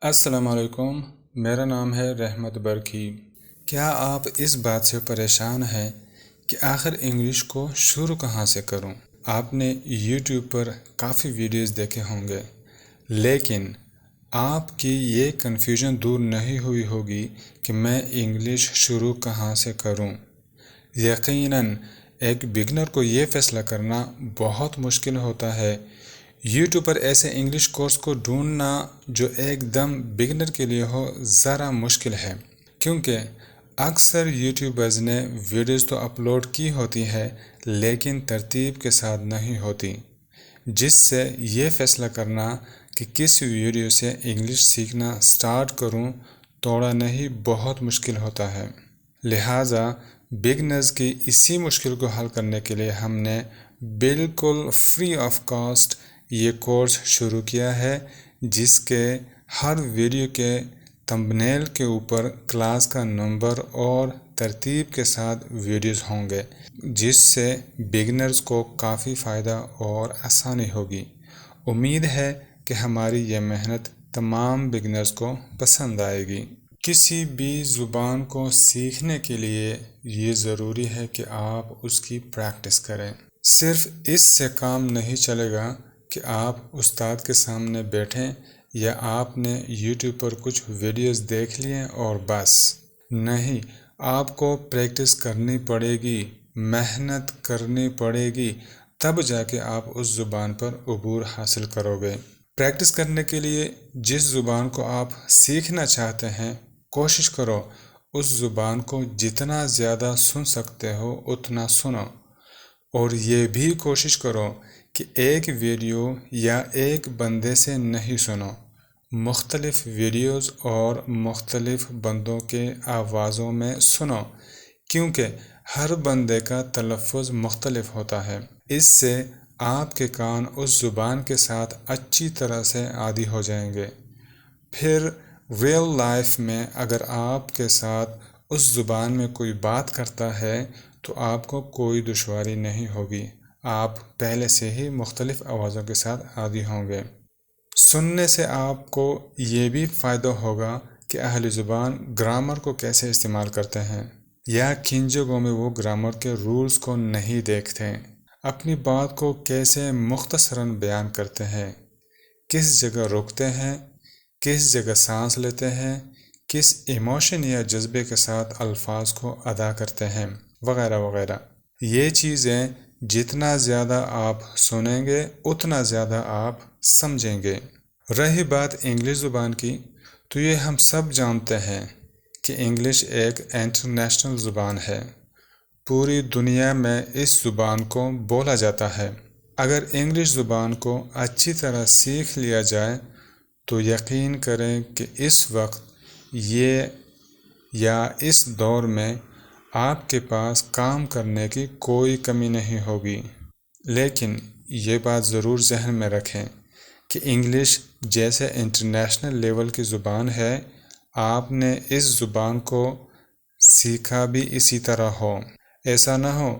السلام علیکم، میرا نام ہے رحمت برکی۔ کیا آپ اس بات سے پریشان ہیں کہ آخر انگلش کو شروع کہاں سے کروں؟ آپ نے یوٹیوب پر کافی ویڈیوز دیکھے ہوں گے، لیکن آپ کی یہ کنفیوژن دور نہیں ہوئی ہوگی کہ میں انگلش شروع کہاں سے کروں۔ یقیناً ایک بگنر کو یہ فیصلہ کرنا بہت مشکل ہوتا ہے۔ یوٹیوب پر ایسے انگلش کورس کو ڈھونڈنا جو ایک دم بگنر کے لیے ہو ذرا مشکل ہے، کیونکہ اکثر یوٹیوبرز نے ویڈیوز تو اپلوڈ کی ہوتی ہے لیکن ترتیب کے ساتھ نہیں ہوتی، جس سے یہ فیصلہ کرنا کہ کس ویڈیو سے انگلش سیکھنا سٹارٹ کروں تھوڑا نہیں بہت مشکل ہوتا ہے۔ لہٰذا بگنرز کی اسی مشکل کو حل کرنے کے لیے ہم نے بالکل فری آف کاسٹ یہ کورس شروع کیا ہے، جس کے ہر ویڈیو کے تمبنیل کے اوپر کلاس کا نمبر اور ترتیب کے ساتھ ویڈیوز ہوں گے، جس سے بگنرز کو کافی فائدہ اور آسانی ہوگی۔ امید ہے کہ ہماری یہ محنت تمام بگنرز کو پسند آئے گی۔ کسی بھی زبان کو سیکھنے کے لیے یہ ضروری ہے کہ آپ اس کی پریکٹس کریں۔ صرف اس سے کام نہیں چلے گا کہ آپ استاد کے سامنے بیٹھیں یا آپ نے یوٹیوب پر کچھ ویڈیوز دیکھ لیے اور بس۔ نہیں، آپ کو پریکٹس کرنی پڑے گی، محنت کرنی پڑے گی، تب جا کے آپ اس زبان پر عبور حاصل کرو گے۔ پریکٹس کرنے کے لیے جس زبان کو آپ سیکھنا چاہتے ہیں، کوشش کرو اس زبان کو جتنا زیادہ سن سکتے ہو اتنا سنو، اور یہ بھی کوشش کرو کہ ایک ویڈیو یا ایک بندے سے نہیں سنو، مختلف ویڈیوز اور مختلف بندوں کے آوازوں میں سنو، کیونکہ ہر بندے کا تلفظ مختلف ہوتا ہے۔ اس سے آپ کے کان اس زبان کے ساتھ اچھی طرح سے عادی ہو جائیں گے۔ پھر ریئل لائف میں اگر آپ کے ساتھ اس زبان میں کوئی بات کرتا ہے تو آپ کو کوئی دشواری نہیں ہوگی، آپ پہلے سے ہی مختلف آوازوں کے ساتھ عادی ہوں گے۔ سننے سے آپ کو یہ بھی فائدہ ہوگا کہ اہل زبان گرامر کو کیسے استعمال کرتے ہیں، یا کن جگہوں میں وہ گرامر کے رولز کو نہیں دیکھتے، اپنی بات کو کیسے مختصراً بیان کرتے ہیں، کس جگہ رکتے ہیں، کس جگہ سانس لیتے ہیں، کس ایموشن یا جذبے کے ساتھ الفاظ کو ادا کرتے ہیں، وغیرہ وغیرہ۔ یہ چیزیں جتنا زیادہ آپ سنیں گے اتنا زیادہ آپ سمجھیں گے۔ رہی بات انگلش زبان کی، تو یہ ہم سب جانتے ہیں کہ انگلش ایک انٹرنیشنل زبان ہے۔ پوری دنیا میں اس زبان کو بولا جاتا ہے۔ اگر انگلش زبان کو اچھی طرح سیکھ لیا جائے تو یقین کریں کہ اس وقت اس دور میں آپ کے پاس کام کرنے کی کوئی کمی نہیں ہوگی۔ لیکن یہ بات ضرور ذہن میں رکھیں کہ انگلش جیسے انٹرنیشنل لیول کی زبان ہے، آپ نے اس زبان کو سیکھا بھی اسی طرح ہو۔ ایسا نہ ہو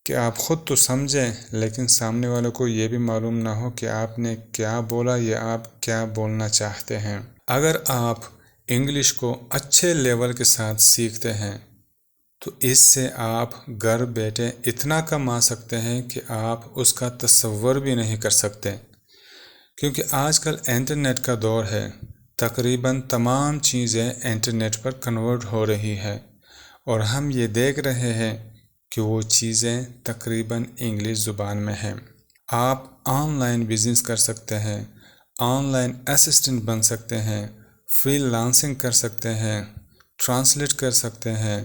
کہ آپ خود تو سمجھیں لیکن سامنے والوں کو یہ بھی معلوم نہ ہو کہ آپ نے کیا بولا یا آپ کیا بولنا چاہتے ہیں۔ اگر آپ انگلش کو اچھے لیول کے ساتھ سیکھتے ہیں تو اس سے آپ گھر بیٹھے اتنا کما سکتے ہیں کہ آپ اس کا تصور بھی نہیں کر سکتے، کیونکہ آج کل انٹرنیٹ کا دور ہے، تقریباً تمام چیزیں انٹرنیٹ پر کنورٹ ہو رہی ہے، اور ہم یہ دیکھ رہے ہیں کہ وہ چیزیں تقریباً انگلش زبان میں ہیں۔ آپ آن لائن بزنس کر سکتے ہیں، آن لائن اسسٹنٹ بن سکتے ہیں، فری لانسنگ کر سکتے ہیں، ٹرانسلیٹ کر سکتے ہیں،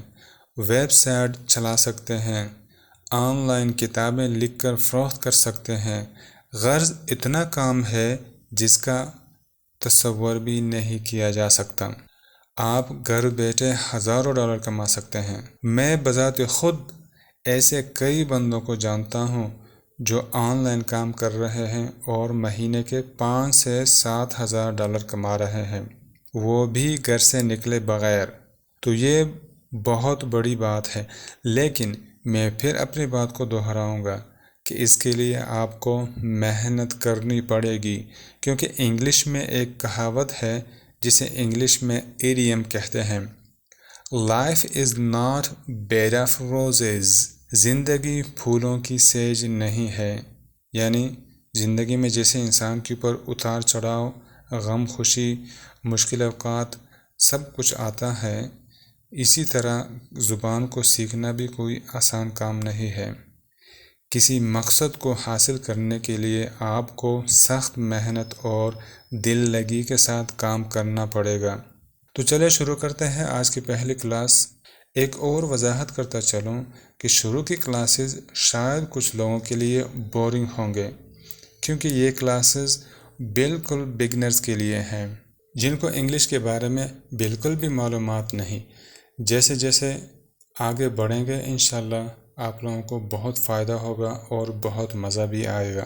ویب سائٹ چلا سکتے ہیں، آن لائن کتابیں لکھ کر فروخت کر سکتے ہیں۔ غرض اتنا کام ہے جس کا تصور بھی نہیں کیا جا سکتا۔ آپ گھر بیٹھے ہزاروں ڈالر کما سکتے ہیں۔ میں بذات خود ایسے کئی بندوں کو جانتا ہوں جو آن لائن کام کر رہے ہیں اور مہینے کے 5 سے 7 ہزار ڈالر کما رہے ہیں، وہ بھی گھر سے نکلے بغیر۔ تو یہ بہت بڑی بات ہے، لیکن میں پھر اپنی بات کو دہراؤں گا کہ اس کے لیے آپ کو محنت کرنی پڑے گی، کیونکہ انگلش میں ایک کہاوت ہے جسے انگلش میں ایڈیم کہتے ہیں۔ Life is not bad of roses, زندگی پھولوں کی سیج نہیں ہے، یعنی زندگی میں جیسے انسان کے اوپر اتار چڑھاؤ، غم خوشی، مشکل اوقات سب کچھ آتا ہے، اسی طرح زبان کو سیکھنا بھی کوئی آسان کام نہیں ہے۔ کسی مقصد کو حاصل کرنے کے لیے آپ کو سخت محنت اور دل لگی کے ساتھ کام کرنا پڑے گا۔ تو چلے شروع کرتے ہیں آج کی پہلی کلاس۔ ایک اور وضاحت کرتا چلوں کہ شروع کی کلاسز شاید کچھ لوگوں کے لیے بورنگ ہوں گے، کیونکہ یہ کلاسز بالکل بگنرز کے لیے ہیں، جن کو انگلش کے بارے میں بالکل بھی معلومات نہیں۔ جیسے جیسے آگے بڑھیں گے انشاءاللہ آپ لوگوں کو بہت فائدہ ہوگا اور بہت مزہ بھی آئے گا۔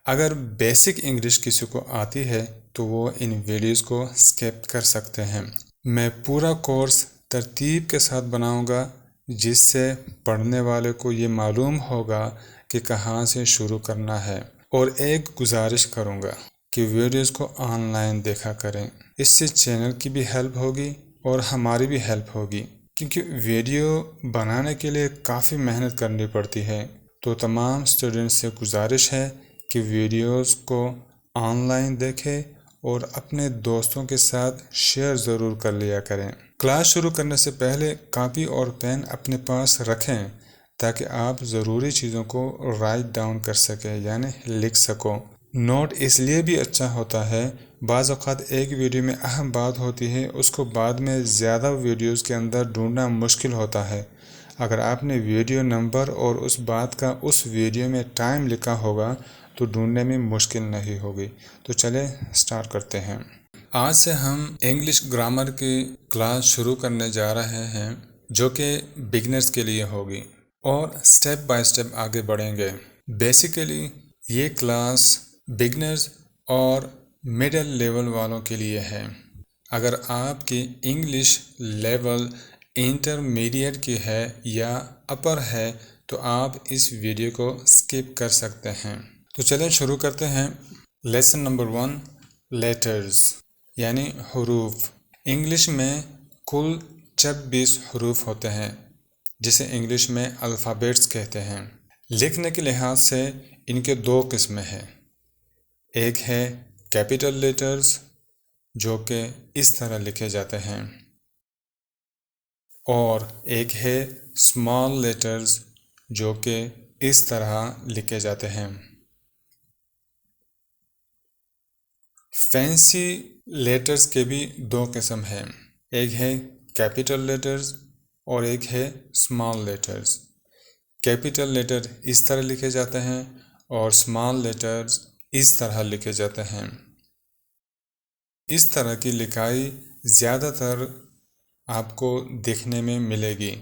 اگر بیسک انگلش کسی کو آتی ہے تو وہ ان ویڈیوز کو سکپ کر سکتے ہیں۔ میں پورا کورس ترتیب کے ساتھ بناؤں گا، جس سے پڑھنے والے کو یہ معلوم ہوگا کہ کہاں سے شروع کرنا ہے۔ اور ایک گزارش کروں گا کہ ویڈیوز کو آن لائن دیکھا کریں، اس سے چینل کی بھی ہیلپ ہوگی اور ہماری بھی ہیلپ ہوگی، کیونکہ ویڈیو بنانے کے لیے کافی محنت کرنی پڑتی ہے۔ تو تمام اسٹوڈنٹس سے گزارش ہے کہ ویڈیوز کو آن لائن دیکھیں اور اپنے دوستوں کے ساتھ شیئر ضرور کر لیا کریں۔ کلاس شروع کرنے سے پہلے کاپی اور پین اپنے پاس رکھیں تاکہ آپ ضروری چیزوں کو رائٹ ڈاؤن کر سکیں، یعنی لکھ سکو۔ نوٹ اس لیے بھی اچھا ہوتا ہے، بعض اوقات ایک ویڈیو میں اہم بات ہوتی ہے، اس کو بعد میں زیادہ ویڈیوز کے اندر ڈھونڈنا مشکل ہوتا ہے۔ اگر آپ نے ویڈیو نمبر اور اس بات کا اس ویڈیو میں ٹائم لکھا ہوگا تو ڈھونڈنے میں مشکل نہیں ہوگی۔ تو چلے سٹارٹ کرتے ہیں۔ آج سے ہم انگلش گرامر کی کلاس شروع کرنے جا رہے ہیں، جو کہ بگنرز کے لیے ہوگی، اور سٹیپ بائی سٹیپ آگے بڑھیں گے۔ بیسیکلی یہ کلاس بگنرز اور مڈل لیول والوں کے لیے ہے۔ اگر آپ کی انگلش لیول انٹرمیڈیٹ کی ہے یا اپر ہے تو آپ اس ویڈیو کو سکپ کر سکتے ہیں۔ تو چلیں شروع کرتے ہیں۔ لیسن نمبر 1، لیٹرز یعنی حروف۔ انگلش میں کل 26 حروف ہوتے ہیں، جسے انگلش میں الفابیٹس کہتے ہیں۔ لکھنے کے لحاظ سے ان کے دو قسمیں ہیں، ایک ہے کیپٹل لیٹرز جو کہ اس طرح لکھے جاتے ہیں، اور ایک ہے اسمال لیٹرز جو کہ اس طرح لکھے جاتے ہیں۔ فینسی لیٹرز کے بھی دو قسم ہیں، ایک ہے کیپٹل لیٹرز اور ایک ہے اسمال لیٹرز۔ کیپٹل لیٹر اس طرح لکھے جاتے ہیں اور اسمال لیٹرز اس طرح لکھے جاتے ہیں۔ اس طرح کی لکھائی زیادہ تر آپ کو دیکھنے میں ملے گی،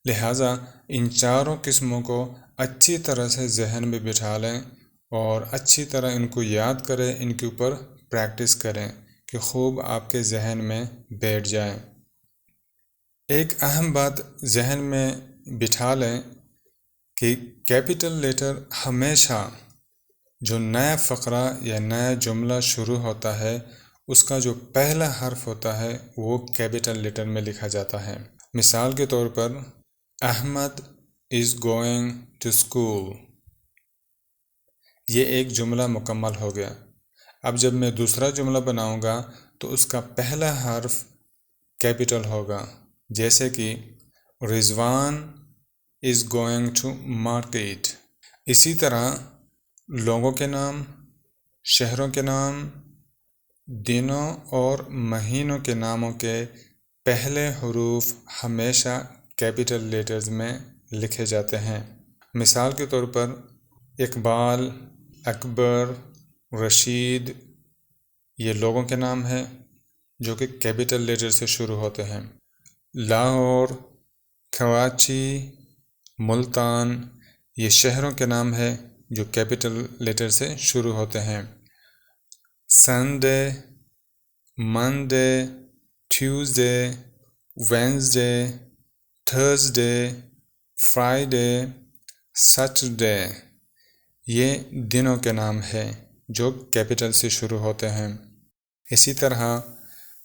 لہٰذا ان چاروں قسموں کو اچھی طرح سے ذہن میں بٹھا لیں اور اچھی طرح ان کو یاد کریں، ان کے اوپر پریکٹس کریں کہ خوب آپ کے ذہن میں بیٹھ جائیں۔ ایک اہم بات ذہن میں بٹھا لیں کہ کیپٹل لیٹر ہمیشہ جو نیا فقرہ یا نیا جملہ شروع ہوتا ہے، اس کا جو پہلا حرف ہوتا ہے وہ کیپٹل لیٹر میں لکھا جاتا ہے۔ مثال کے طور پر Ahmad is going to school، یہ ایک جملہ مکمل ہو گیا۔ اب جب میں دوسرا جملہ بناؤں گا تو اس کا پہلا حرف کیپٹل ہوگا، جیسے کہ رضوان is going to market۔ اسی طرح لوگوں کے نام، شہروں کے نام، دنوں اور مہینوں کے ناموں کے پہلے حروف ہمیشہ کیپٹل لیٹرز میں لکھے جاتے ہیں۔ مثال کے طور پر اقبال، اکبر، رشید، یہ لوگوں کے نام ہیں جو کہ کیپٹل لیٹر سے شروع ہوتے ہیں۔ لاہور، کراچی، ملتان، یہ شہروں کے نام ہیں جو کیپٹل لیٹر سے شروع ہوتے ہیں۔ Sunday, Monday, Tuesday, Wednesday, Thursday, Friday, Saturday, یہ دنوں کے نام ہیں جو کیپٹل سے شروع ہوتے ہیں۔ اسی طرح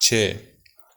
6।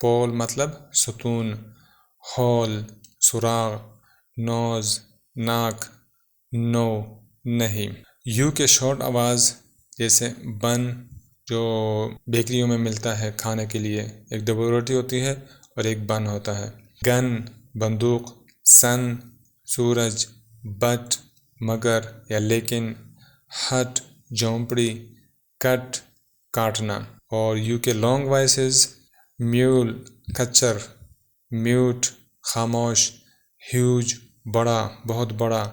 پول مطلب ستون، ہول سراغ، نوز ناک، نو نہیں۔ یو کے شارٹ آواز جیسے بن جو بیکریوں میں ملتا ہے کھانے کے لیے، ایک ڈبل روٹی ہوتی ہے اور ایک بن ہوتا ہے۔ گن بندوق، سن سورج، بٹ مگر یا لیکن، ہٹ جھونپڑی، کٹ کاٹنا۔ اور یو کے لانگ وائسز میول کچر، میوٹ خاموش، ہیوج بڑا بہت بڑا،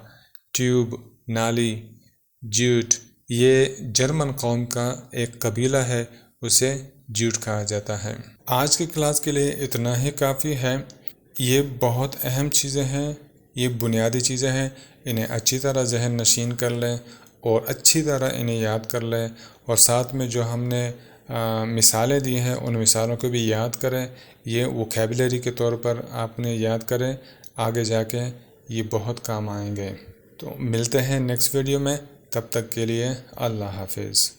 ٹیوب نالی، جیوٹ یہ جرمن قوم کا ایک قبیلہ ہے، اسے جیوٹ کہا جاتا ہے۔ آج کی کلاس کے لیے اتنا ہی کافی ہے۔ یہ بہت اہم چیزیں ہیں، یہ بنیادی چیزیں ہیں، انہیں اچھی طرح ذہن نشین کر لیں اور اچھی طرح انہیں یاد کر لیں، اور ساتھ میں جو ہم نے مثالیں دی ہیں ان مثالوں کو بھی یاد کریں۔ یہ ووکیبلری کے طور پر آپ نے یاد کریں، آگے جا کے یہ بہت کام آئیں گے۔ تو ملتے ہیں نیکسٹ ویڈیو میں، تب تک کے لیے اللہ حافظ۔